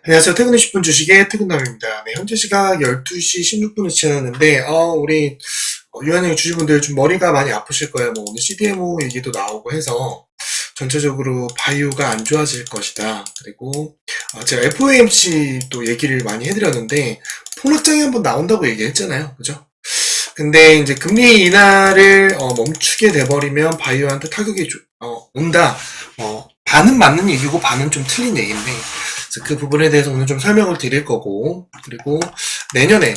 안녕하세요. 퇴근 20분 주식의 퇴근남입니다. 네, 현재 시각 12시 16분을 지났는데, 우리 유한형 주주분들 좀 머리가 많이 아프실 거예요. 뭐 오늘 CDMO 얘기도 나오고 해서 전체적으로 바이오가 안 좋아질 것이다. 그리고 제가 FOMC 또 얘기를 많이 해드렸는데 폭락장이 한번 나온다고 얘기했잖아요. 그죠? 근데 이제 금리 인하를 멈추게 돼버리면 바이오한테 타격이 온다. 반은 맞는 얘기고 반은 좀 틀린 얘기인데 그래서 그 부분에 대해서 오늘 좀 설명을 드릴 거고, 그리고 내년에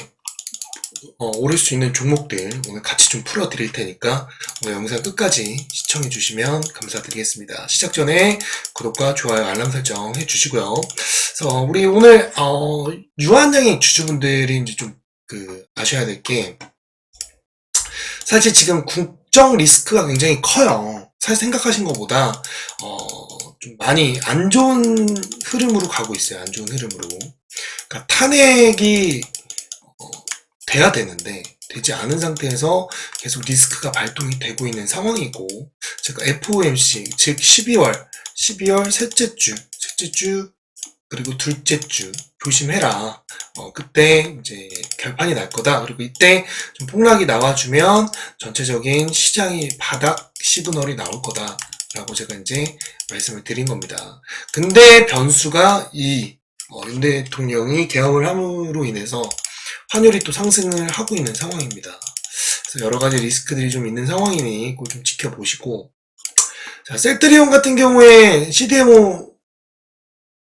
오를 수 있는 종목들 오늘 같이 좀 풀어 드릴 테니까 오늘 영상 끝까지 시청해 주시면 감사드리겠습니다. 시작 전에 구독과 좋아요, 알람 설정 해 주시고요. 그래서 우리 오늘 유한양의 주주분들이 이제 좀 아셔야 될 게, 사실 지금 국정 리스크가 굉장히 커요. 사실 생각하신 것보다 좀 많이 안 좋은 흐름으로 가고 있어요. 안 좋은 흐름으로. 그러니까 탄핵이 돼야 되는데 되지 않은 상태에서 계속 리스크가 발동이 되고 있는 상황이고, 제가 FOMC 즉 12월 셋째 주 그리고 둘째 주 조심해라. 그때 이제 결판이 날 거다. 그리고 이때 좀 폭락이 나와주면 전체적인 시장이 바닥 시그널이 나올 거다. 라고 제가 이제 말씀을 드린 겁니다. 근데 변수가 윤 대통령이 개헌을 함으로 인해서 환율이 또 상승을 하고 있는 상황입니다. 그래서 여러 가지 리스크들이 좀 있는 상황이니 그걸 좀 지켜보시고, 자, 셀트리온 같은 경우에 CDMO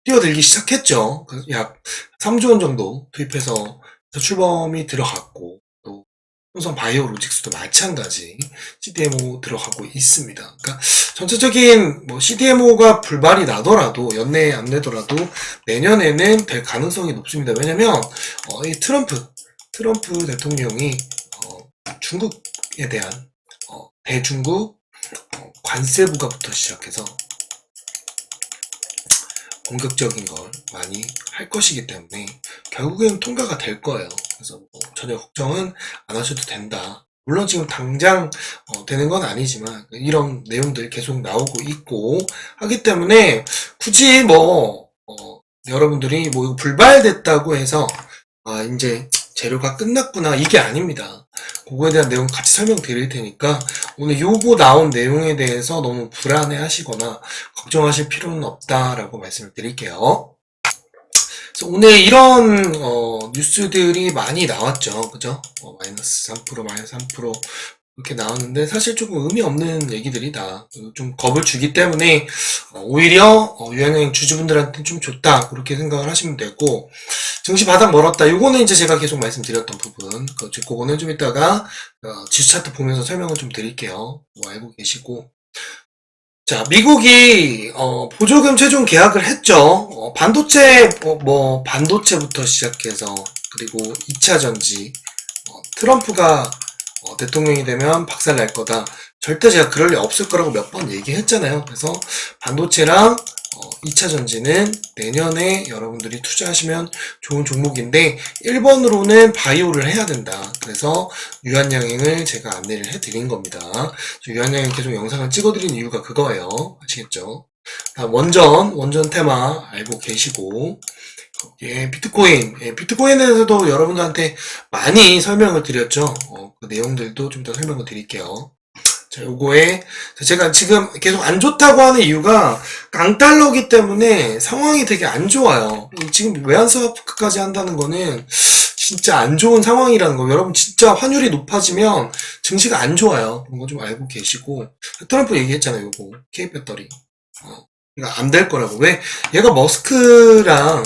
뛰어들기 시작했죠. 약 3조 원 정도 투입해서 출범이 들어갔고, 또 삼성 바이오로직스도 마찬가지 CDMO 들어가고 있습니다. 그러니까 전체적인 CDMO가 불발이 나더라도 연내에 안 내더라도 내년에는 될 가능성이 높습니다. 왜냐면 이 트럼프 대통령이 중국에 대한 대중국 관세 부과부터 시작해서 공격적인 걸 많이 할 것이기 때문에 결국에는 통과가 될 거예요. 그래서 전혀 걱정은 안 하셔도 된다. 물론 지금 당장 되는 건 아니지만 이런 내용들이 계속 나오고 있고 하기 때문에 굳이 여러분들이 이거 불발됐다고 해서 이제 재료가 끝났구나 이게 아닙니다. 그거에 대한 내용 같이 설명드릴 테니까 오늘 요거 나온 내용에 대해서 너무 불안해 하시거나 걱정하실 필요는 없다라고 말씀을 드릴게요. 그래서 오늘 이런 뉴스들이 많이 나왔죠. 그죠? 마이너스 3%, 마이너스 3% 이렇게 나왔는데 사실 조금 의미 없는 얘기들이다. 좀 겁을 주기 때문에 오히려 유한양 주주분들한테 좀 좋다 그렇게 생각을 하시면 되고, 증시 바닥 멀었다. 요거는 이제 제가 계속 말씀드렸던 부분. 그거는 좀 이따가 지수 차트 보면서 설명을 좀 드릴게요. 알고 계시고. 자, 미국이 보조금 최종 계약을 했죠. 반도체부터 시작해서 그리고 2차 전지, 트럼프가 대통령이 되면 박살 날 거다. 절대 제가 그럴 리 없을 거라고 몇 번 얘기했잖아요. 그래서 반도체랑 2차 전지는 내년에 여러분들이 투자하시면 좋은 종목인데 1번으로는 바이오를 해야 된다. 그래서 유한양행을 제가 안내를 해드린 겁니다. 유한양행 계속 영상을 찍어드린 이유가 그거예요. 아시겠죠? 다음 원전 테마 알고 계시고, 비트코인에 대해서도 여러분들한테 많이 설명을 드렸죠. 그 내용들도 좀 더 설명을 드릴게요. 자, 요거에 제가 지금 계속 안 좋다고 하는 이유가 강달러기 때문에 상황이 되게 안 좋아요. 지금 외환스와프까지 한다는 거는 진짜 안 좋은 상황이라는 거. 여러분 진짜 환율이 높아지면 증시가 안 좋아요. 그런 거 좀 알고 계시고, 트럼프 얘기했잖아요. 요거 K배터리 그러니까 안 될 거라고. 왜? 얘가 머스크랑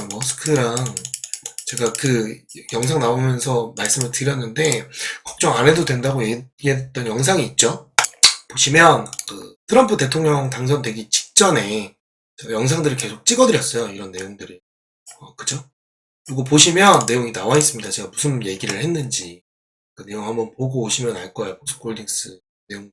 제가 그 영상 나오면서 말씀을 드렸는데 걱정 안 해도 된다고 얘기했던 영상이 있죠. 보시면 트럼프 대통령 당선되기 직전에 제가 영상들을 계속 찍어드렸어요. 이런 내용들을. 그죠? 이거 보시면 내용이 나와 있습니다. 제가 무슨 얘기를 했는지 그 내용 한번 보고 오시면 알 거예요. 포스코홀딩스 내용.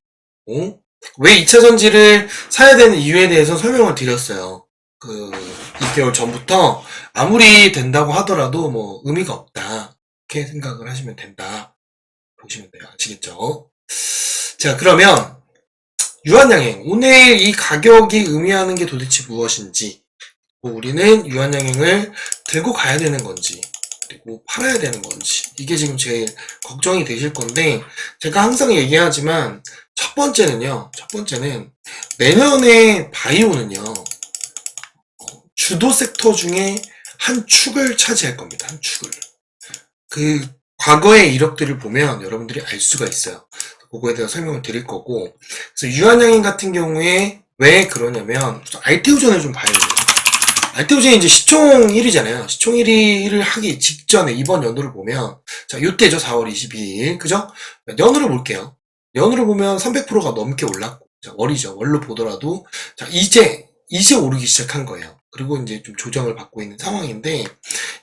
왜 2차 전지를 사야 되는 이유에 대해서 설명을 드렸어요. 2개월 전부터 아무리 된다고 하더라도 의미가 없다. 이렇게 생각을 하시면 된다. 보시면 돼요. 아시겠죠? 자, 그러면 유한양행. 오늘 이 가격이 의미하는 게 도대체 무엇인지. 우리는 유한양행을 들고 가야 되는 건지, 그리고 팔아야 되는 건지, 이게 지금 제일 걱정이 되실 건데, 제가 항상 얘기하지만, 첫 번째는, 내년에 바이오는요, 주도 섹터 중에 한 축을 차지할 겁니다. 한 축을. 그, 과거의 이력들을 보면 여러분들이 알 수가 있어요. 그거에 대해서 설명을 드릴 거고, 그래서 유한양인 같은 경우에 왜 그러냐면, 알테오전을 좀 봐야 돼요. 알테오젠이 이제 시총 1위잖아요. 시총 1위를 하기 직전에 이번 연도를 보면, 자, 요때죠. 4월 22일. 그죠? 연으로 볼게요. 연으로 보면 300%가 넘게 올랐고, 자, 월이죠. 월로 보더라도, 자, 이제 오르기 시작한 거예요. 그리고 이제 좀 조정을 받고 있는 상황인데,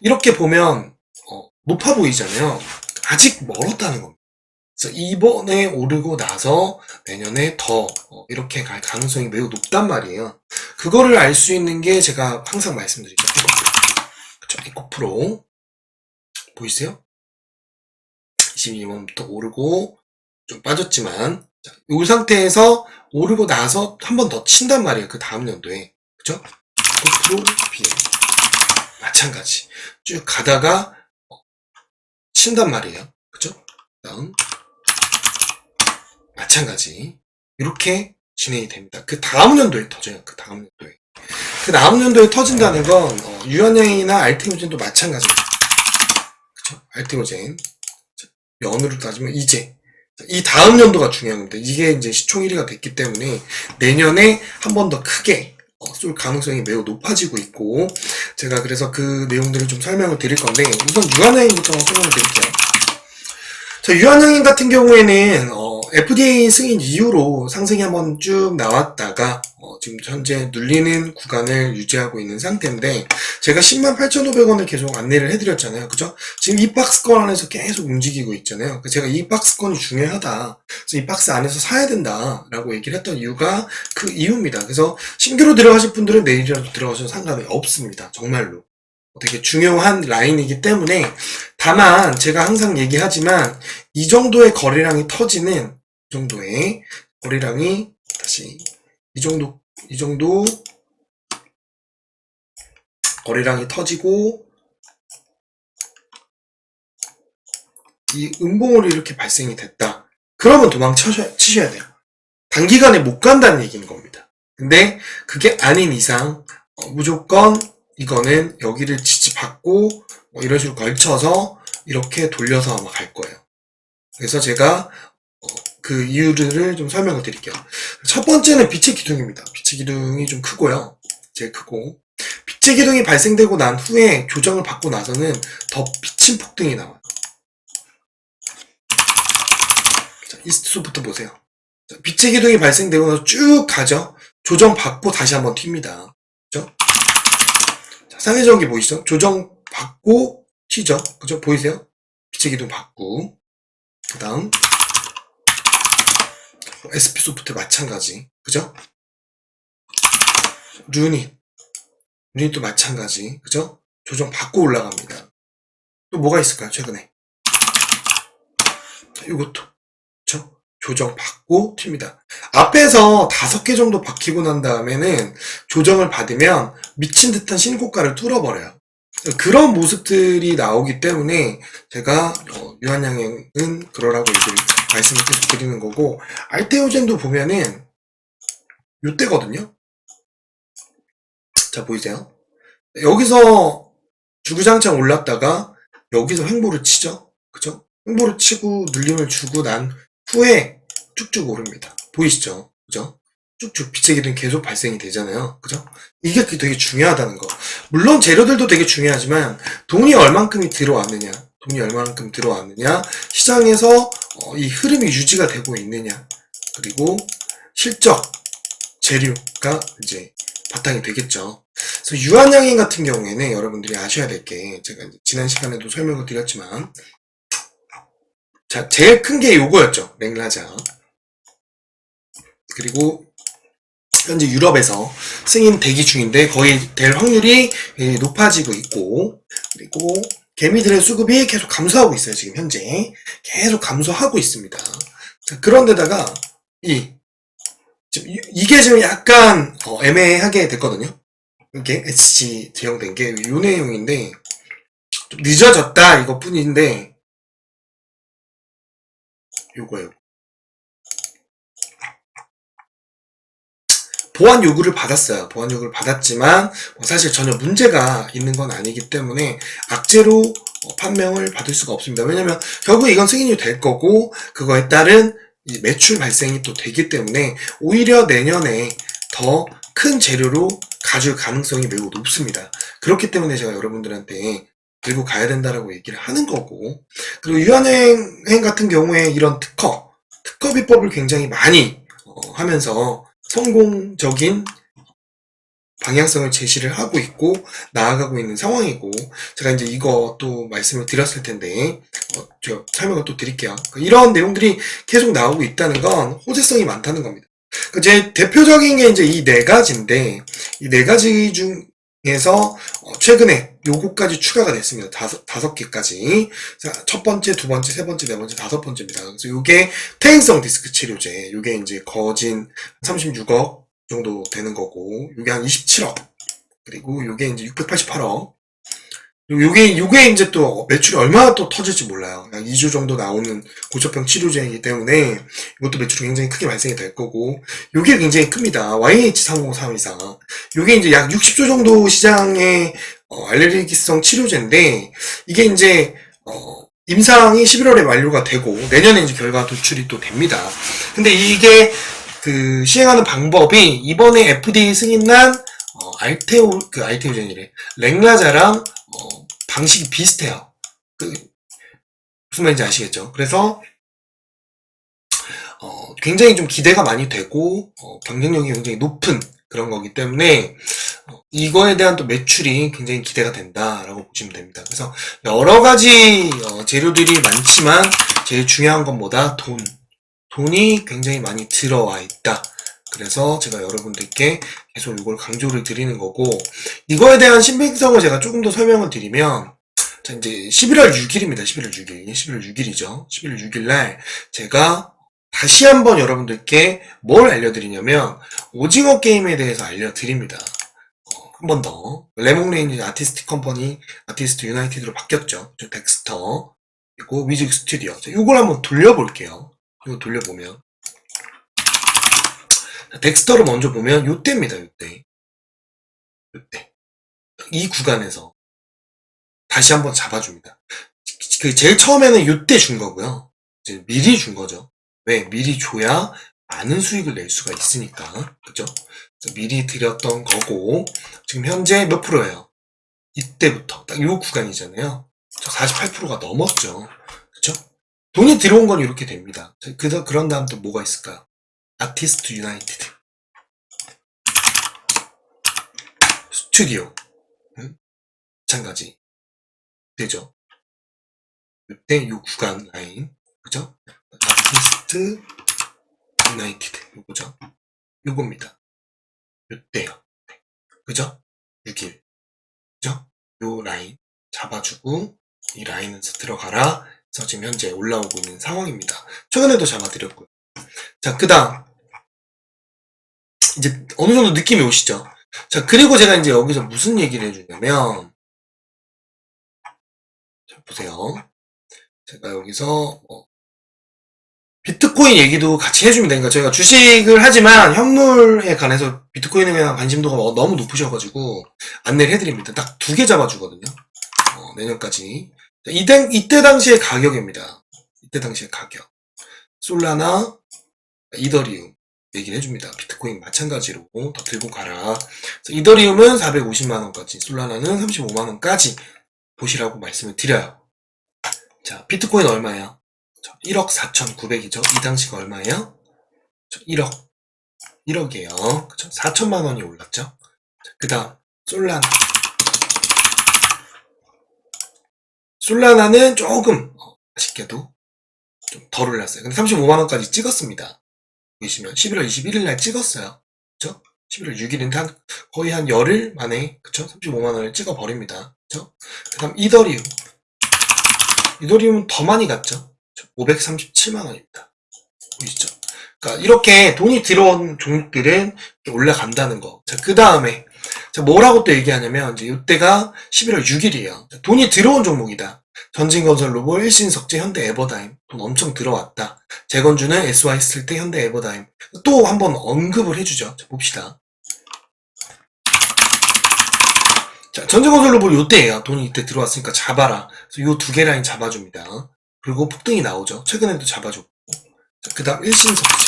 이렇게 보면, 높아 보이잖아요. 아직 멀었다는 겁니다. 그래서 이번에 오르고 나서 내년에 더 이렇게 갈 가능성이 매우 높단 말이에요. 그거를 알 수 있는 게 제가 항상 말씀드리죠. 그쵸? 에코프로 보이세요? 22번부터 오르고 좀 빠졌지만 이 상태에서 오르고 나서 한 번 더 친단 말이에요. 그 다음 연도에. 그쵸? 에코프로 BM 마찬가지 쭉 가다가 친단 말이에요. 그쵸? 다음 마찬가지 이렇게 진행이 됩니다. 그 다음 연도에 터져요. 그 다음 연도에 터진다는 건 유한양이나 알테오젠도 마찬가지입니다. 그쵸? 알테오젠 연으로 따지면 이제 이 다음 연도가 중요한 겁니다. 이게 이제 시총 1위가 됐기 때문에 내년에 한 번 더 크게 쏠 가능성이 매우 높아지고 있고, 제가 그래서 그 내용들을 좀 설명을 드릴 건데, 우선 유한양인부터 설명을 드릴게요. 자, 유한양인 같은 경우에는 FDA 승인 이후로 상승이 한번 쭉 나왔다가 지금 현재 눌리는 구간을 유지하고 있는 상태인데, 제가 108,500원을 계속 안내를 해드렸잖아요. 그죠? 지금 이 박스권 안에서 계속 움직이고 있잖아요. 제가 이 박스권이 중요하다, 그래서 이 박스 안에서 사야 된다 라고 얘기를 했던 이유가 그 이유입니다. 그래서 신규로 들어가실 분들은 내일이라도 들어가셔도 상관이 없습니다. 정말로 되게 중요한 라인이기 때문에. 다만 제가 항상 얘기하지만 이 정도의 거래량이 터지는, 이 정도의 거래량이 다시 이 정도 거래량이 터지고 이 음봉으로 이렇게 발생이 됐다. 그러면 도망치셔야 돼요. 단기간에 못 간다는 얘기인 겁니다. 근데 그게 아닌 이상 무조건 이거는 여기를 지지받고 이런 식으로 걸쳐서 이렇게 돌려서 아마 갈 거예요. 그래서 제가 그 이유를 좀 설명을 드릴게요. 첫 번째는 빛의 기둥입니다. 빛의 기둥이 좀 크고요. 제일 크고, 빛의 기둥이 발생되고 난 후에 조정을 받고 나서는 더 비친 폭등이 나와요. 자, 이스트소부터 보세요. 자, 빛의 기둥이 발생되고 나서 쭉 가죠. 조정 받고 다시 한번 튑니다. 그죠? 자, 상해전기 보이시죠? 조정 받고 튀죠? 그죠? 보이세요? 빛의 기둥 받고. 그 다음 SP소프트 마찬가지. 그죠? 루닛도 마찬가지. 그죠? 조정 받고 올라갑니다. 또 뭐가 있을까요? 최근에 이것도 그죠? 조정 받고 튑니다. 앞에서 5개 정도 박히고 난 다음에는 조정을 받으면 미친 듯한 신고가를 뚫어버려요. 그런 모습들이 나오기 때문에 제가 유한양은 그러라고 말씀을 계속 드리는 거고, 알테오젠도 보면은 요때거든요. 자, 보이세요? 여기서 주구장창 올랐다가 여기서 횡보를 치죠. 그죠? 횡보를 치고 눌림을 주고 난 후에 쭉쭉 오릅니다. 보이시죠? 그죠? 쭉쭉 빛의 기둥이 계속 발생이 되잖아요. 그죠? 이게 되게 중요하다는 거. 물론 재료들도 되게 중요하지만 돈이 얼만큼 들어왔느냐, 시장에서 이 흐름이 유지가 되고 있느냐, 그리고 실적, 재료가 이제 바탕이 되겠죠. 그래서 유한양인 같은 경우에는 여러분들이 아셔야 될 게, 제가 지난 시간에도 설명을 드렸지만, 자, 제일 큰 게 요거였죠. 랭라자. 그리고 현재 유럽에서 승인 대기 중인데 거의 될 확률이 높아지고 있고, 그리고 개미들의 수급이 계속 감소하고 있어요. 지금 현재 계속 감소하고 있습니다. 자, 그런데다가 이게 지금 약간 애매하게 됐거든요. 이게 SG 대형된 게 요 내용인데, 좀 늦어졌다 이것 뿐인데, 요거예요. 보안 요구를 받았어요. 보안 요구를 받았지만 사실 전혀 문제가 있는 건 아니기 때문에 악재로 판명을 받을 수가 없습니다. 왜냐면 결국 이건 승인이 될 거고 그거에 따른 매출 발생이 또 되기 때문에 오히려 내년에 더 큰 재료로 가줄 가능성이 매우 높습니다. 그렇기 때문에 제가 여러분들한테 들고 가야 된다라고 얘기를 하는 거고, 그리고 유한행 같은 경우에 이런 특허 비법을 굉장히 많이 하면서 성공적인 방향성을 제시를 하고 있고 나아가고 있는 상황이고, 제가 이제 이것도 말씀을 드렸을 텐데 제가 설명을 또 드릴게요. 이런 내용들이 계속 나오고 있다는 건 호재성이 많다는 겁니다. 제 대표적인 게 이제 이 네 가지인데, 이 네 가지 중에서 최근에 요거까지 추가가 됐습니다. 다섯 개까지. 첫 번째, 두 번째, 세 번째, 네 번째, 다섯 번째입니다. 그래서 요게 퇴행성 디스크 치료제. 요게 이제 거진 36억 정도 되는 거고, 요게 한 27억. 그리고 요게 이제 688억. 요게 이제 또 매출이 얼마나 또 터질지 몰라요. 약 2주 정도 나오는 고초병 치료제이기 때문에 이것도 매출이 굉장히 크게 발생이 될 거고, 요게 굉장히 큽니다. YH30324. 요게 이제 약 60조 정도 시장의 알레르기성 치료제인데, 이게 이제 임상이 11월에 완료가 되고 내년에 이제 결과 도출이 또 됩니다. 근데 이게 그 시행하는 방법이 이번에 FDA 승인난 알테오젠이래. 렉라자랑 방식이 비슷해요. 무슨 말인지 아시겠죠? 그래서 굉장히 좀 기대가 많이 되고 경쟁력이 굉장히 높은 그런 거기 때문에 이거에 대한 또 매출이 굉장히 기대가 된다라고 보시면 됩니다. 그래서 여러 가지 재료들이 많지만 제일 중요한 건 뭐다? 돈이 굉장히 많이 들어와 있다. 그래서 제가 여러분들께 계속 이걸 강조를 드리는 거고, 이거에 대한 신빙성을 제가 조금 더 설명을 드리면, 자, 이제 11월 6일입니다. 11월 6일. 11월 6일이죠. 11월 6일 날 제가 다시 한번 여러분들께 뭘 알려드리냐면, 오징어 게임에 대해서 알려드립니다. 한 번 더. 레몬레인지 아티스트 컴퍼니, 아티스트 유나이티드로 바뀌었죠. 덱스터. 그리고 뮤직 스튜디오. 이걸 한번 돌려볼게요. 이거 돌려보면. 덱스터를 먼저 보면 요때입니다. 요때. 이 구간에서 다시 한번 잡아줍니다. 제일 처음에는 요때 준 거고요. 이제 미리 준 거죠. 왜? 미리 줘야 많은 수익을 낼 수가 있으니까. 그죠? 미리 드렸던 거고, 지금 현재 몇 프로예요? 이때부터 딱 요 구간이잖아요. 48%가 넘었죠. 그죠? 돈이 들어온 건 이렇게 됩니다. 그런 다음 또 뭐가 있을까요? 아티스트 유나이티드 스튜디오 마찬가지 되죠. 이때 요 구간 라인, 그죠? 아티스트 유나이티드 요거죠. 요겁니다. 요때요. 그죠? 6일. 그죠? 요 라인 잡아주고 이 라인에서 들어가라. 그래서 지금 현재 올라오고 있는 상황입니다. 최근에도 잡아드렸고요. 자, 그 다음 이제 어느 정도 느낌이 오시죠? 자, 그리고 제가 이제 여기서 무슨 얘기를 해주냐면, 자, 보세요. 제가 여기서 비트코인 얘기도 같이 해줍니다. 그러니까 저희가 주식을 하지만 현물에 관해서 비트코인에 대한 관심도가 너무 높으셔가지고 안내를 해드립니다. 딱 2개 잡아주거든요. 내년까지. 자, 이때 당시의 가격입니다. 이때 당시의 가격. 솔라나, 이더리움 얘기를 해줍니다. 비트코인 마찬가지로 더 들고 가라. 이더리움은 450만원까지, 솔라나는 35만원까지 보시라고 말씀을 드려요. 자, 비트코인 얼마예요? 1억 4,900이죠. 이 당시가 얼마예요? 1억이에요. 그쵸? 4천만원이 올랐죠. 그 다음 솔라나는 조금 아쉽게도 좀 덜 올랐어요. 근데 35만원까지 찍었습니다. 보시면 11월 21일 날 찍었어요. 그쵸? 11월 6일은 거의 한 열흘 만에, 그쵸? 35만원을 찍어버립니다. 그쵸? 그 다음 이더리움은 더 많이 갔죠? 537만원입니다. 보이시죠? 그러니까 이렇게 돈이 들어온 종목들은 올라간다는 거. 자, 그 다음에 자, 뭐라고 또 얘기하냐면, 이제 이때가 11월 6일이에요. 돈이 들어온 종목이다. 전진건설로봇, 일신석재, 현대에버다임. 돈 엄청 들어왔다. 재건주는 SY 쓸 때 현대에버다임. 또 한번 언급을 해주죠. 자, 봅시다. 자, 전진건설로봇 요때예요. 돈이 이때 들어왔으니까 잡아라. 그래서 요 두 개 라인 잡아줍니다. 그리고 폭등이 나오죠. 최근에도 잡아줬고. 자, 그 다음 일신석재.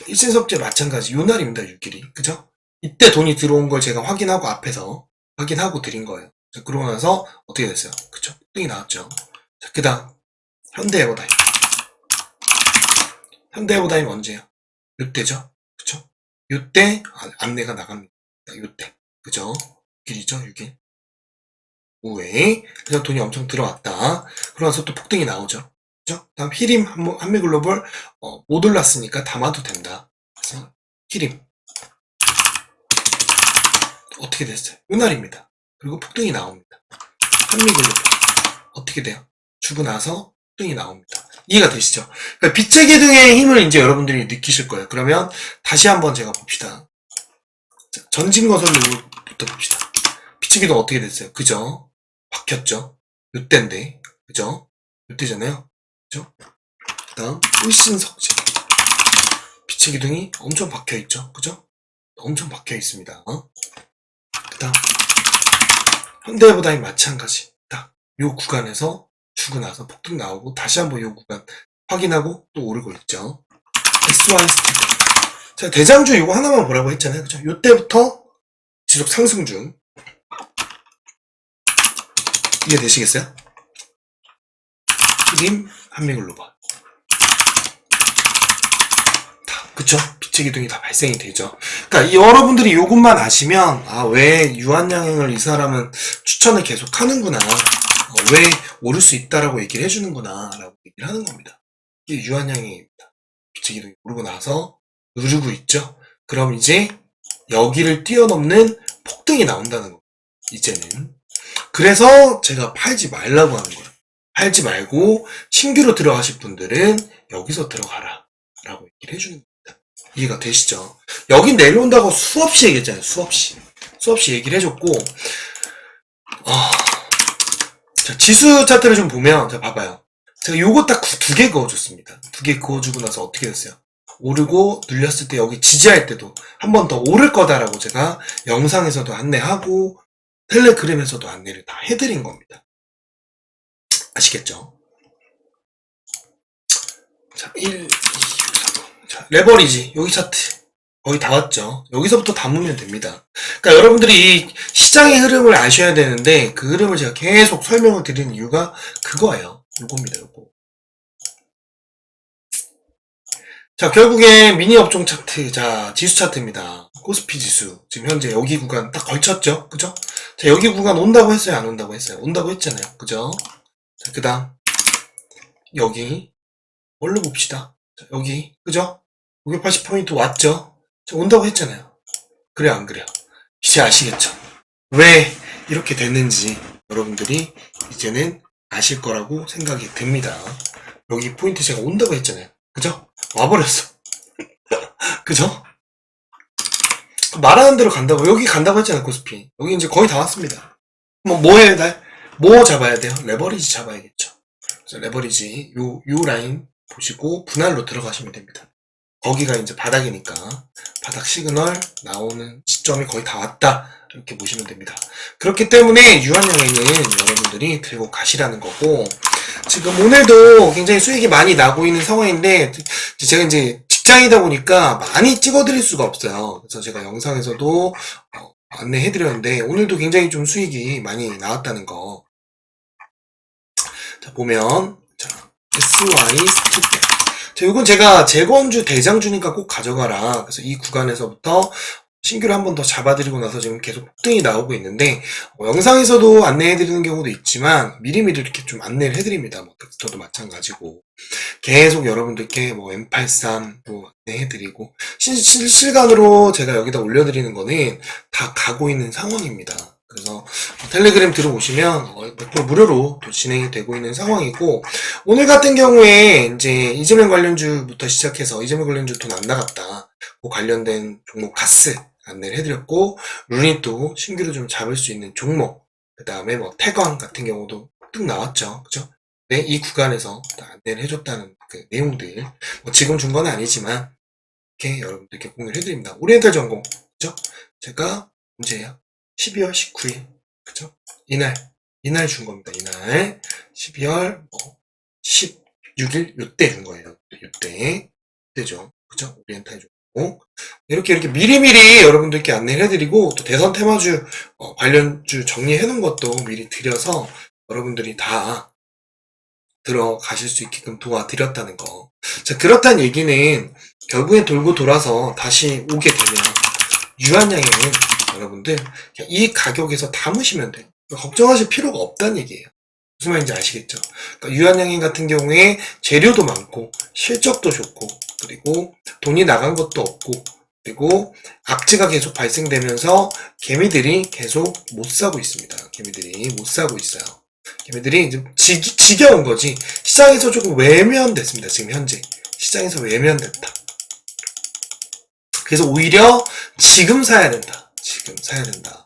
일신석재 마찬가지. 요 날입니다. 6일이. 그죠? 이때 돈이 들어온 걸 제가 확인하고 앞에서 확인하고 드린 거예요. 자, 그러고 나서 어떻게 됐어요? 그쵸? 폭등이 나왔죠. 자, 그 다음 현대에버다임. 현대에버다임 언제요? 요때죠? 그쵸? 요때 안내가 나갑니다. 요때. 그죠? 6일이죠? 6일. 후에 그래서 돈이 엄청 들어왔다. 그러면서 또 폭등이 나오죠. 그죠? 다음 히림 한미글로벌 못 올랐으니까 담아도 된다. 그래서 히림 어떻게 됐어요? 요날입니다. 그리고 폭등이 나옵니다. 한미글로벌 어떻게 돼요? 주고 나서 폭등이 나옵니다. 이해가 되시죠? 그러니까 빛의 기둥의 힘을 이제 여러분들이 느끼실 거예요. 그러면 다시 한번 제가 봅시다. 전진건설로부터 봅시다. 빛의 기둥 어떻게 됐어요? 그죠? 박혔죠? 요때인데, 그죠? 요때잖아요? 그죠? 그 다음, 일신석재. 빛의 기둥이 엄청 박혀있죠? 그죠? 엄청 박혀있습니다. 그 다음, 현대에버다임 마찬가지. 딱, 요 구간에서 주고 나서 폭등 나오고, 다시 한번 요 구간 확인하고 또 오르고 있죠? SY 스틸. 자, 대장주 이거 하나만 보라고 했잖아요. 그죠? 요때부터 지속 상승 중. 이해되시겠어요? 히림, 한미글로벌. 그쵸? 빛의 기둥이 다 발생이 되죠. 그러니까 여러분들이 이것만 아시면 왜 유한양행을 이 사람은 추천을 계속 하는구나. 왜 오를 수 있다라고 얘기를 해주는구나 라고 얘기를 하는 겁니다. 이게 유한양행입니다. 빛의 기둥이 오르고 나서 누르고 있죠. 그럼 이제 여기를 뛰어넘는 폭등이 나온다는 겁니다. 이제는. 그래서 제가 팔지 말라고 하는 거예요. 팔지 말고 신규로 들어가실 분들은 여기서 들어가라 라고 얘기를 해주는 겁니다. 이해가 되시죠? 여기 내려온다고 수없이 얘기했잖아요. 수없이 얘기를 해줬고 자, 지수 차트를 좀 보면 자 봐봐요. 제가 요거 딱 두 개 그어줬습니다. 두 개 그어주고 나서 어떻게 됐어요? 오르고 눌렸을 때 여기 지지할 때도 한 번 더 오를 거다라고 제가 영상에서도 안내하고 텔레그램에서도 안내를 다 해드린 겁니다. 아시겠죠? 자, 1, 2, 3. 자, 레버리지. 여기 차트. 거의 다 왔죠. 여기서부터 담으면 됩니다. 그러니까 여러분들이 시장의 흐름을 아셔야 되는데 그 흐름을 제가 계속 설명을 드리는 이유가 그거예요. 요겁니다, 요거. 자, 결국에 미니 업종 차트. 자, 지수 차트입니다. 코스피 지수. 지금 현재 여기 구간 딱 걸쳤죠? 그죠? 자, 여기 구간 온다고 했어요? 안 온다고 했어요? 온다고 했잖아요. 그죠? 자, 그 다음. 여기. 뭘로 봅시다. 자, 여기. 그죠? 580포인트 왔죠? 자, 온다고 했잖아요. 그래, 안 그래요? 이제 아시겠죠? 왜 이렇게 됐는지 여러분들이 이제는 아실 거라고 생각이 듭니다. 여기 포인트 제가 온다고 했잖아요. 그죠? 와버렸어. 그죠? 말하는 대로 간다고. 여기 간다고 했잖아요, 코스피. 여기 이제 거의 다 왔습니다. 뭐 해야 돼? 뭐 잡아야 돼요? 레버리지 잡아야겠죠. 그래서 레버리지, 요 라인 보시고 분할로 들어가시면 됩니다. 거기가 이제 바닥이니까 바닥 시그널 나오는 시점이 거의 다 왔다. 이렇게 보시면 됩니다. 그렇기 때문에 유한양행은 여러분들이 들고 가시라는 거고, 지금 오늘도 굉장히 수익이 많이 나고 있는 상황인데, 제가 이제 직장이다 보니까 많이 찍어드릴 수가 없어요. 그래서 제가 영상에서도 안내해드렸는데, 오늘도 굉장히 좀 수익이 많이 나왔다는 거. 자, 보면, 자, SY 스틸백. 자, 이건 제가 재건주 대장주니까 꼭 가져가라. 그래서 이 구간에서부터 신규를 한 번 더 잡아드리고 나서 지금 계속 폭등이 나오고 있는데, 영상에서도 안내해드리는 경우도 있지만 미리미리 이렇게 좀 안내를 해드립니다. 텍스터도 마찬가지고 계속 여러분들께 M83 안내해드리고 실시간으로 제가 여기다 올려드리는 거는 다 가고 있는 상황입니다. 그래서 텔레그램 들어오시면 100% 무료로 또 진행이 되고 있는 상황이고, 오늘 같은 경우에 이제 이재명 관련주부터 시작해서 이재명 관련주 돈 안 나갔다. 그 관련된 종목 가스 안내를 해드렸고, 루닛도 신규로 좀 잡을 수 있는 종목, 그 다음에 뭐 태광 같은 경우도 뚝 나왔죠. 그죠? 네, 이 구간에서 안내를 해줬다는 그 내용들, 뭐 지금 준 건 아니지만, 이렇게 여러분들께 공유를 해드립니다. 오리엔탈 전공, 그죠? 제가 언제예요? 12월 19일, 그죠? 이날 준 겁니다. 이날 12월 16일 요때 준 거예요. 요때죠. 그죠? 오리엔탈 전공. 이렇게 미리미리 여러분들께 안내를 해드리고, 또 대선 테마주 관련주 정리해 놓은 것도 미리 드려서 여러분들이 다 들어가실 수 있게끔 도와드렸다는 거. 자, 그렇다는 얘기는 결국에 돌고 돌아서 다시 오게 되면 유한양에는 여러분들 이 가격에서 담으시면 돼요. 걱정하실 필요가 없다는 얘기예요. 무슨 말인지 아시겠죠? 그러니까 유한양행 같은 경우에 재료도 많고 실적도 좋고, 그리고 돈이 나간 것도 없고, 그리고 악재가 계속 발생되면서 개미들이 계속 못 사고 있습니다. 개미들이 못 사고 있어요. 개미들이 이제 지겨운 거지. 시장에서 조금 외면됐습니다. 지금 현재 시장에서 외면됐다. 그래서 오히려 지금 사야 된다. 지금 사야 된다.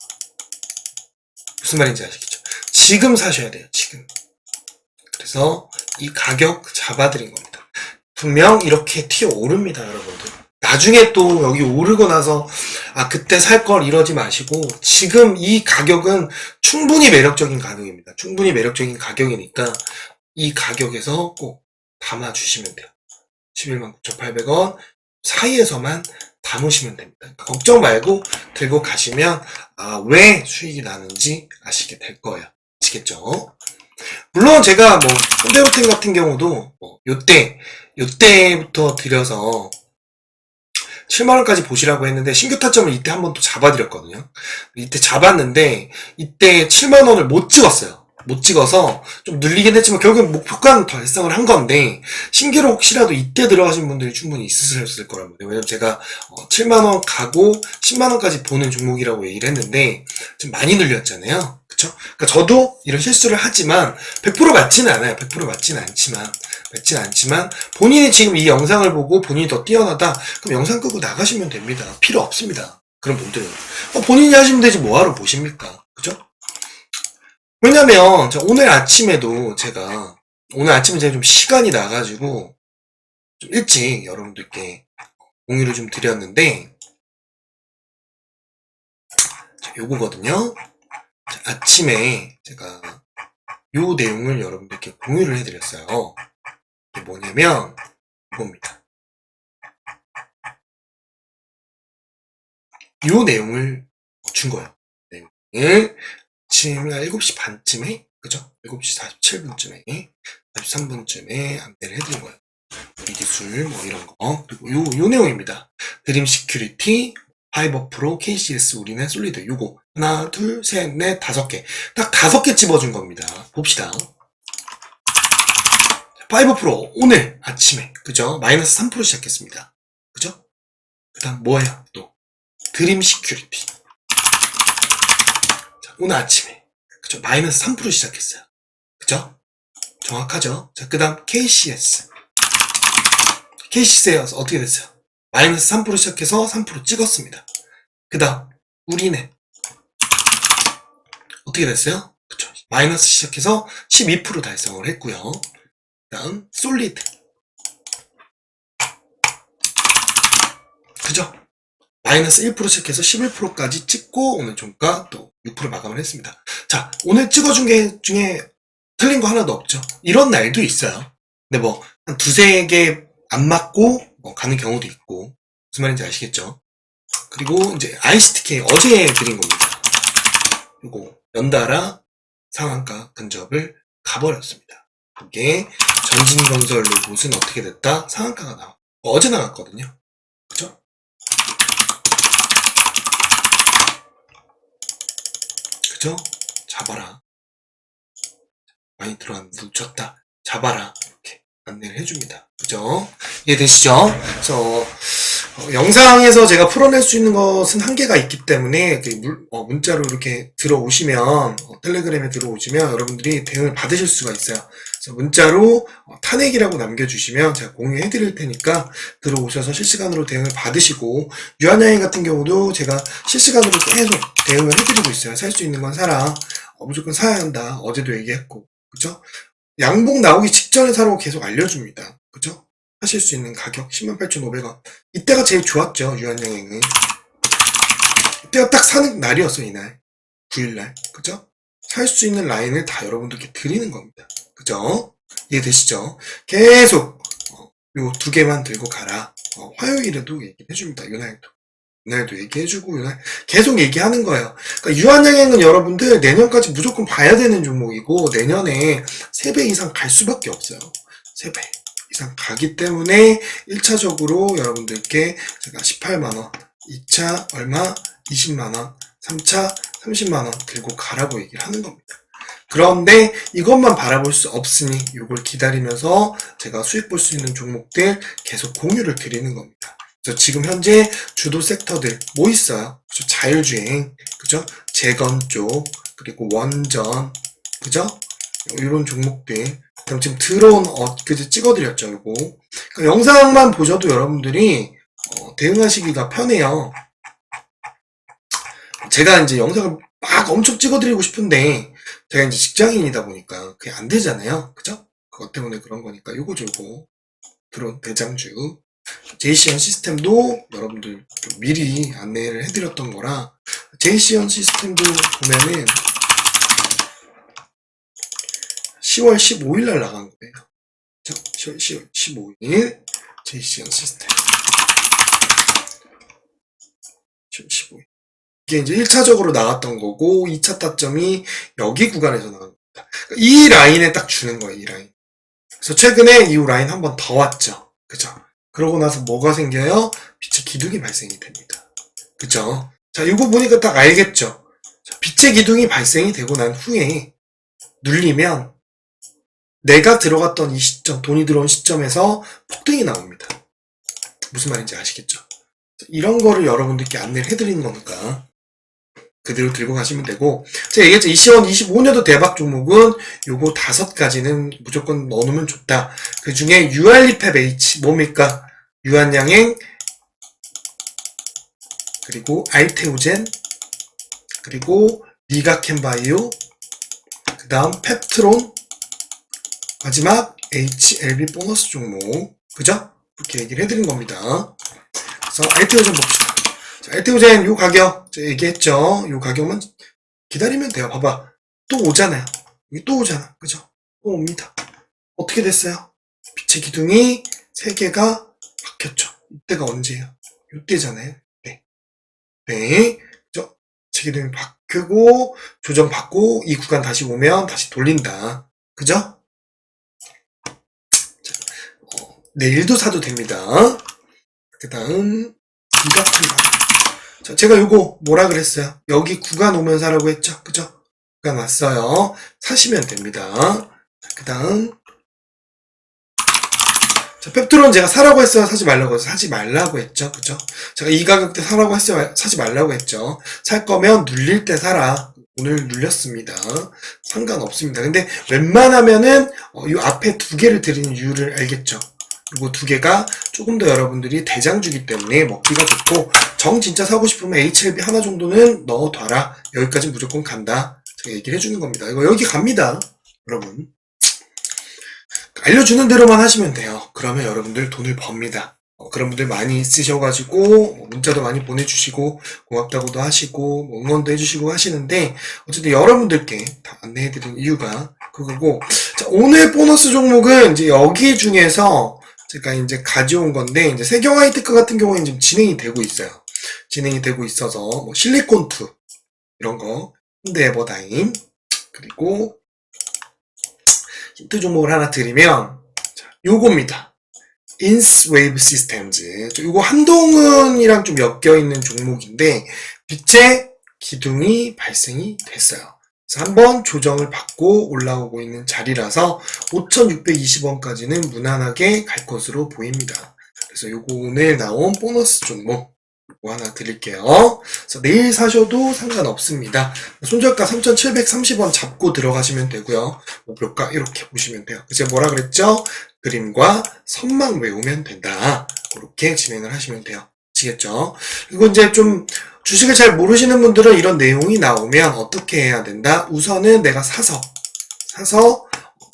무슨 말인지 아시겠죠? 지금 사셔야 돼요. 지금. 그래서 이 가격 잡아드린 겁니다. 분명 이렇게 튀어오릅니다. 여러분들. 나중에 또 여기 오르고 나서 그때 살 걸 이러지 마시고, 지금 이 가격은 충분히 매력적인 가격입니다. 충분히 매력적인 가격이니까 이 가격에서 꼭 담아주시면 돼요. 119,800원 사이에서만 담으시면 됩니다. 그러니까 걱정 말고 들고 가시면 왜 수익이 나는지 아시게 될 거예요. 아시겠죠? 물론 제가 뭐 현대로템 같은 경우도 요때부터 드려서 7만원까지 보시라고 했는데, 신규 타점을 이때 한번 또 잡아드렸거든요. 이때 잡았는데 이때 7만원을 못 찍었어요. 못 찍어서 좀 늘리긴 했지만 결국엔 목표가는 달성을 한 건데, 신규로 혹시라도 이때 들어가신 분들이 충분히 있으셨을 거란 말이에요. 왜냐면 제가 7만원 가고 10만원까지 보는 종목이라고 얘기를 했는데 좀 많이 늘렸잖아요. 그쵸? 그러니까 저도 이런 실수를 하지만 100% 맞지는 않아요. 100% 맞지는 않지만 본인이 지금 이 영상을 보고 본인이 더 뛰어나다, 그럼 영상 끄고 나가시면 됩니다. 필요 없습니다. 그런 분들은 본인이 하시면 되지 뭐하러 보십니까? 그죠? 왜냐면 오늘 아침에 제가 좀 시간이 나가지고 좀 일찍 여러분들께 공유를 좀 드렸는데, 요거거든요. 아침에 제가 요 내용을 여러분들께 공유를 해드렸어요. 이게 뭐냐면 이겁니다. 요 내용을 준 거예요. 내용을 아침 7시 반쯤에, 그죠? 7시 47분쯤에 43분쯤에 안내를 해드린 거예요. 우리 기술 뭐 이런 거. 그리고 요 내용입니다. 드림 시큐리티, 파이버 프로, KCS, 우리는 솔리드. 요거 하나, 둘, 셋, 넷, 5개. 딱 5개 집어준 겁니다. 봅시다. 파이버 프로 오늘 아침에, 그죠? 마이너스 3% 시작했습니다. 그죠? 그 다음 뭐예요? 또 드림 시큐리티. 자, 오늘 아침에, 그죠? 마이너스 3% 시작했어요. 그죠? 정확하죠? 자, 그 다음 KCS. KCS에서 어떻게 됐어요? 마이너스 3% 시작해서 3% 찍었습니다. 그 다음 우리는 어떻게 됐어요? 그쵸? 마이너스 시작해서 12% 달성을 했고요. 그 다음 솔리드, 그죠? 마이너스 1% 시작해서 11%까지 찍고 오늘 종가 또 6% 마감을 했습니다. 자, 오늘 찍어준 게 중에 틀린 거 하나도 없죠. 이런 날도 있어요. 근데 뭐 한 두세 개 안 맞고 가는 경우도 있고, 무슨 말인지 아시겠죠? 그리고 이제 ICTK 어제 드린 겁니다. 요거 연달아 상한가 근접을 가버렸습니다. 이게 전진건설 로봇은 어떻게 됐다? 상한가가 나와. 어제 나왔거든요. 그죠? 그죠? 잡아라. 많이 들어왔는데 놓쳤다. 잡아라. 이렇게 안내를 해줍니다. 그죠? 이해되시죠? 그래서 영상에서 제가 풀어낼 수 있는 것은 한계가 있기 때문에 문자로 이렇게 들어오시면 텔레그램에 들어오시면 여러분들이 대응을 받으실 수가 있어요. 그래서 문자로 탄핵이라고 남겨주시면 제가 공유해 드릴 테니까 들어오셔서 실시간으로 대응을 받으시고, 유한양행 같은 경우도 제가 실시간으로 계속 대응을 해드리고 있어요. 살 수 있는 건 사라, 무조건 사야 한다, 어제도 얘기했고, 그죠? 양봉 나오기 직전에 사라고 계속 알려줍니다. 그죠? 하실 수 있는 가격 108,500원. 이때가 제일 좋았죠, 유한양행은. 이때가 딱 사는 날이었어, 이날. 9일날. 그죠? 살 수 있는 라인을 다 여러분들께 드리는 겁니다. 그죠? 이해되시죠? 계속 요 두 개만 들고 가라. 화요일에도 얘기를 해줍니다. 이날도 얘기해주고, 이날 계속 얘기하는 거예요. 그러니까 유한양행은 여러분들 내년까지 무조건 봐야 되는 종목이고, 내년에 3배 이상 갈 수밖에 없어요. 3배 이상 가기 때문에 1차적으로 여러분들께 제가 18만원, 2차 얼마? 20만원, 3차 30만원 들고 가라고 얘기를 하는 겁니다. 그런데 이것만 바라볼 수 없으니 이걸 기다리면서 제가 수익 볼 수 있는 종목들 계속 공유를 드리는 겁니다. 그래서 지금 현재 주도 섹터들 뭐 있어요? 그죠? 자율주행, 그죠? 재건 쪽, 그리고 원전, 그죠? 이런 종목들. 그럼 지금 드론 그제 찍어드렸죠, 이거. 그러니까 영상만 보셔도 여러분들이 대응하시기가 편해요. 제가 이제 영상을 막 엄청 찍어드리고 싶은데 제가 이제 직장인이다 보니까 그게 안 되잖아요, 그죠? 그것 때문에 그런 거니까 요거죠, 요거. 드론 대장주. 제이시언 시스템도 여러분들 좀 미리 안내를 해드렸던 거라, 제이시언 시스템도 보면은 10월 15일 날 나간 거예요. 10월 15일 제이시언 시스템. 10월 15일. 이게 이제 1차적으로 나왔던 거고, 2차 타점이 여기 구간에서 나온 겁니다. 이 라인에 딱 주는 거예요, 이 라인. 그래서 최근에 이 라인 한 번 더 왔죠. 그죠? 그러고 나서 뭐가 생겨요? 빛의 기둥이 발생이 됩니다. 그죠? 자, 이거 보니까 딱 알겠죠? 자, 빛의 기둥이 발생이 되고 난 후에 눌리면 내가 들어갔던 이 시점, 돈이 들어온 시점에서 폭등이 나옵니다. 무슨 말인지 아시겠죠? 이런 거를 여러분들께 안내를 해드리는 거니까 그대로 들고 가시면 되고, 제가 얘기했죠. 2025년도 대박 종목은 요거 5가지는 무조건 넣어놓으면 좋다. 그 중에 유알리펩 H, 뭡니까? 유한양행, 그리고 알테오젠, 그리고 리가켄바이오, 그 다음 펩트론, 마지막 HLB 보너스 종목. 그죠? 이렇게 얘기를 해드린 겁니다. 그래서 알테오젠 봅시다. 자, 알테오젠 요 가격 제가 얘기했죠. 요 가격만 기다리면 돼요. 봐봐, 또 오잖아요. 여기 또 오잖아. 그죠? 또 옵니다. 어떻게 됐어요? 빛의 기둥이 3개가 박혔죠. 이때가 언제예요? 이때잖아요. 네. 그죠? 빛의 기둥이 박히고 조정받고 이 구간 다시 오면 다시 돌린다. 그죠? 자, 내일도 사도 됩니다. 그 다음 자, 제가 요거 뭐라 그랬어요? 여기 구간 오면 사라고 했죠? 그죠? 구간 왔어요. 사시면 됩니다. 그 다음 자, 펩트론 제가 사라고 했어요? 사지 말라고 했어요? 사지 말라고 했죠? 그죠? 제가 이 가격대 사라고 했어요? 사지 말라고 했죠? 살 거면 눌릴 때 사라. 오늘 눌렸습니다. 상관없습니다. 근데 웬만하면은 이 앞에 2개를 드리는 이유를 알겠죠? 그리고 2개가 조금 더 여러분들이 대장주기 때문에 먹기가 좋고, 정 진짜 사고 싶으면 HLB 하나 정도는 넣어둬라. 여기까지 무조건 간다. 제가 얘기를 해주는 겁니다. 이거 여기 갑니다, 여러분. 알려주는 대로만 하시면 돼요. 그러면 여러분들 돈을 법니다. 그런 분들 많이 있으셔가지고 문자도 많이 보내주시고 고맙다고도 하시고 응원도 해주시고 하시는데, 어쨌든 여러분들께 다 안내해드린 이유가 그거고, 자, 오늘 보너스 종목은 이제 여기 중에서 제가 이제 가져온 건데, 이제 세경 하이테크 같은 경우에는 지금 진행이 되고 있어요. 진행이 되고 있어서 뭐 실리콘2 이런 거, 현대에버다임, 그리고 힌트 종목을 하나 드리면 자, 요겁니다. 인스웨이브 시스템즈. 요거 한동훈이랑 좀 엮여있는 종목인데 빛의 기둥이 발생이 됐어요. 그래서 한번 조정을 받고 올라오고 있는 자리라서 5,620원까지는 무난하게 갈 것으로 보입니다. 그래서 요거 오늘 나온 보너스 종목 요거 하나 드릴게요. 그래서 내일 사셔도 상관없습니다. 손절가 3,730원 잡고 들어가시면 되고요. 목표가 이렇게 보시면 돼요. 이제 뭐라 그랬죠? 그림과 선만 외우면 된다. 그렇게 진행을 하시면 돼요. 아시겠죠? 그리고 이제 좀 주식을 잘 모르시는 분들은 이런 내용이 나오면 어떻게 해야 된다? 우선은 내가 사서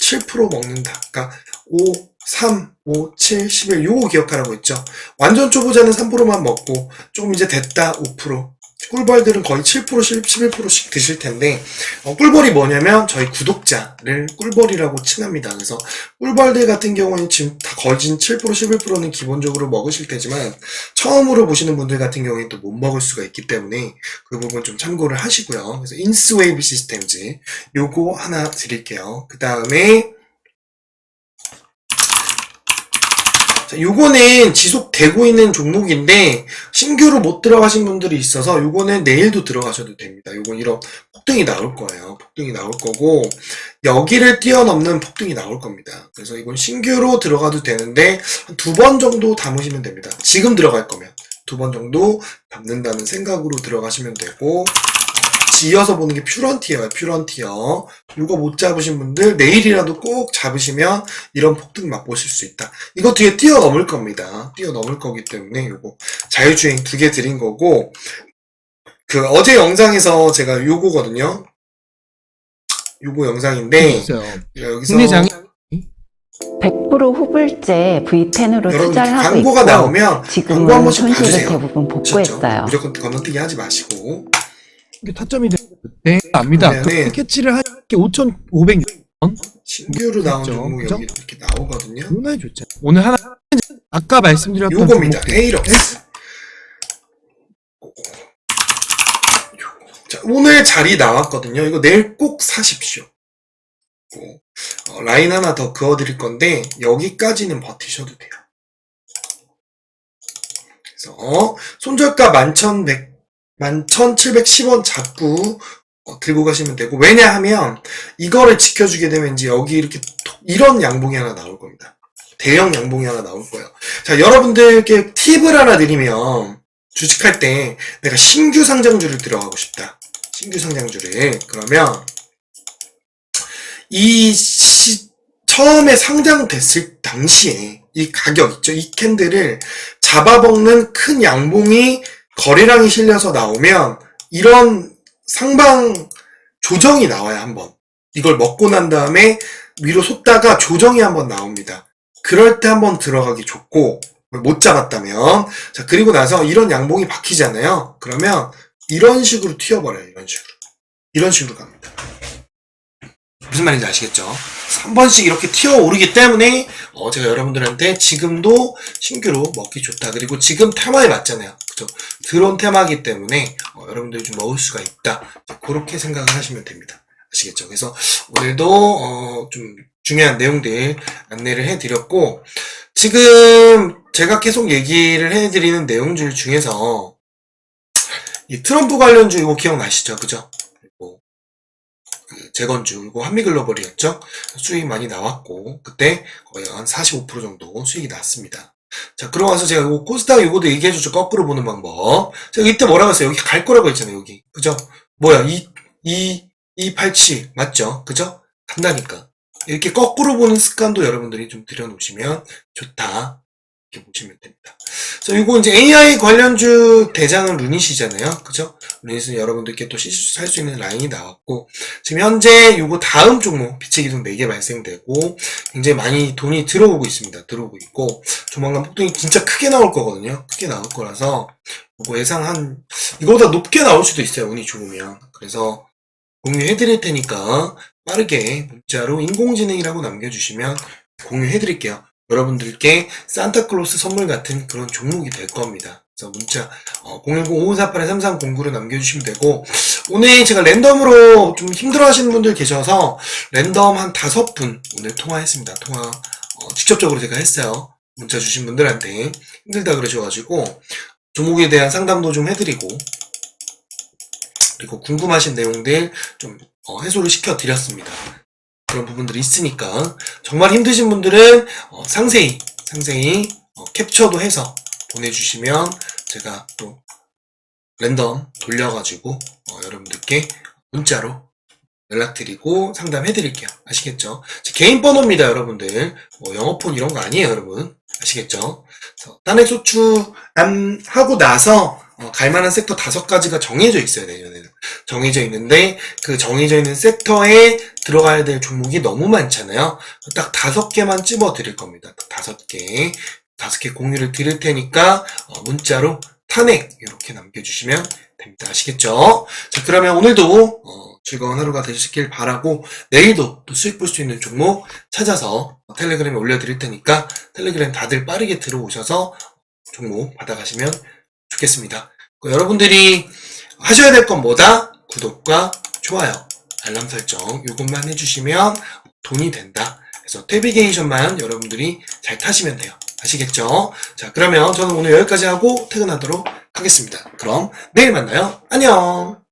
7% 먹는다. 그러니까 5, 3, 5, 7, 11 요거 기억하라고 했죠. 완전 초보자는 3%만 먹고 조금 이제 됐다 5%. 꿀벌들은 거의 7%, 11%씩 드실 텐데 꿀벌이 뭐냐면 저희 구독자를 꿀벌이라고 칭합니다. 그래서 꿀벌들 같은 경우는 지금 다 거진 7%, 11%는 기본적으로 먹으실 테지만 처음으로 보시는 분들 같은 경우에는 또 못 먹을 수가 있기 때문에 그 부분 좀 참고를 하시고요. 그래서 인스웨이브 시스템즈 요거 하나 드릴게요. 그 다음에 자, 요거는 지속되고 있는 종목인데 신규로 못 들어가신 분들이 있어서 요거는 내일도 들어가셔도 됩니다. 요건 이런 폭등이 나올 거예요. 폭등이 나올 거고 여기를 뛰어넘는 폭등이 나올 겁니다. 그래서 이건 신규로 들어가도 되는데 두 번 정도 담으시면 됩니다. 지금 들어갈 거면 두 번 정도 담는다는 생각으로 들어가시면 되고 이어서 보는 게 퓨런티어예요. 퓨런티어. 이거 못 잡으신 분들 내일이라도 꼭 잡으시면 이런 폭등 맛보실 수 있다. 이거 뒤에 뛰어넘을 겁니다. 뛰어넘을 거기 때문에 이거 자율주행 2개 드린 거고 그 어제 영상에서 제가 요거거든요. 요거 영상인데 있어요. 여기서 흥미장이 100% 후불제 V10으로 여러분 투자를 하고 광고가 있고 나오면 광고 한 지금은 번씩 손실을 봐주세요. 대부분 복구했어요. 무조건 건너뛰기 하지 마시고 이게 타점이 네, 압니다. 그 네. 캐치를 하게 5,500원. 신규로 나온 그죠? 종목이 그죠? 여기 이렇게 나오거든요. 상당히 좋죠. 오늘 하나 아까 말씀드렸던 요겁니다. 종목들. 에이럭스. 자, 오늘 자리 나왔거든요. 이거 내일 꼭 사십시오. 라인 하나 더 그어드릴 건데 여기까지는 버티셔도 돼요. 그래서 손절가 11,710원 잡고 들고 가시면 되고 왜냐하면 이거를 지켜주게 되면 이제 여기 이렇게 이런 양봉이 하나 나올 겁니다. 대형 양봉이 하나 나올 거예요. 자, 여러분들께 팁을 하나 드리면 주식할 때 내가 신규 상장주를 들어가고 싶다. 신규 상장주를 그러면 처음에 상장됐을 당시에 이 가격 있죠? 이 캔들을 잡아먹는 큰 양봉이 거래량이 실려서 나오면 이런 상방 조정이 나와요, 한번. 이걸 먹고 난 다음에 위로 솟다가 조정이 한번 나옵니다. 그럴 때 한번 들어가기 좋고 못 잡았다면 자 그리고 나서 이런 양봉이 박히잖아요. 그러면 이런 식으로 튀어버려요. 이런 식으로 갑니다. 무슨 말인지 아시겠죠? 한 번씩 이렇게 튀어오르기 때문에 제가 여러분들한테 지금도 신규로 먹기 좋다. 그리고 지금 테마에 맞잖아요. 그죠? 드론 테마이기 때문에 여러분들이 좀 먹을 수가 있다. 그렇게 생각을 하시면 됩니다. 아시겠죠? 그래서 오늘도 좀 중요한 내용들 안내를 해드렸고 지금 제가 계속 얘기를 해드리는 내용들 중에서 이 트럼프 관련주 이거 기억나시죠? 그죠? 재건주, 그리고 한미글로벌이었죠. 수익이 많이 나왔고, 그때 거의 한 45% 정도 수익이 났습니다. 자, 그러고 나서 제가 이거 코스닥 이거도 얘기해줬죠. 거꾸로 보는 방법. 제가 이때 뭐라고 했어요? 여기 갈 거라고 했잖아요, 여기. 그죠? 뭐야, 287. 맞죠? 그죠? 간다니까. 이렇게 거꾸로 보는 습관도 여러분들이 좀 들여놓으시면 좋다. 이렇게 보시면 됩니다. 자, 이거 이제 AI 관련주 대장은 루닛이잖아요. 그죠? 루닛은 여러분들께 또 살 수 있는 라인이 나왔고, 지금 현재 요거 다음 종목, 빛의 기둥 4개 발생되고, 굉장히 많이 돈이 들어오고 있습니다. 들어오고 있고, 조만간 폭등이 진짜 크게 나올 거거든요. 크게 나올 거라서, 요거 이거보다 높게 나올 수도 있어요. 운이 좋으면. 그래서, 공유해드릴 테니까, 빠르게 문자로 인공지능이라고 남겨주시면 공유해드릴게요. 여러분들께 산타클로스 선물 같은 그런 종목이 될 겁니다. 그래서 문자 010-5548-3309로 남겨주시면 되고 오늘 제가 랜덤으로 좀 힘들어하시는 분들 계셔서 랜덤 한 5분 오늘 통화했습니다. 통화 직접적으로 제가 했어요. 문자 주신 분들한테 힘들다 그러셔가지고 종목에 대한 상담도 좀 해드리고 그리고 궁금하신 내용들 좀 해소를 시켜드렸습니다. 그런 부분들이 있으니까 정말 힘드신 분들은 상세히 캡처도 해서 보내주시면 제가 또 랜덤 돌려가지고 여러분들께 문자로 연락드리고 상담해드릴게요. 아시겠죠? 제 개인 번호입니다, 여러분들. 뭐 영어폰 이런 거 아니에요, 여러분. 아시겠죠? 탄핵 소추하고 나서 갈만한 섹터 5가지가 정해져 있어요, 내년에는. 정해져 있는데 그 정해져 있는 섹터에 들어가야 될 종목이 너무 많잖아요. 딱 5개만 찝어 드릴 겁니다. 5개. 5개 공유를 드릴 테니까 문자로 탄핵 이렇게 남겨주시면 됩니다. 아시겠죠? 자, 그러면 오늘도 즐거운 하루가 되시길 바라고 내일도 또 수익 볼 수 있는 종목 찾아서 텔레그램에 올려드릴 테니까 텔레그램 다들 빠르게 들어오셔서 종목 받아가시면 좋겠습니다. 여러분들이 하셔야 될 건 뭐다? 구독과 좋아요, 알람 설정 이것만 해주시면 돈이 된다. 그래서 내비게이션만 여러분들이 잘 타시면 돼요. 아시겠죠? 자, 그러면 저는 오늘 여기까지 하고 퇴근하도록 하겠습니다. 그럼 내일 만나요. 안녕.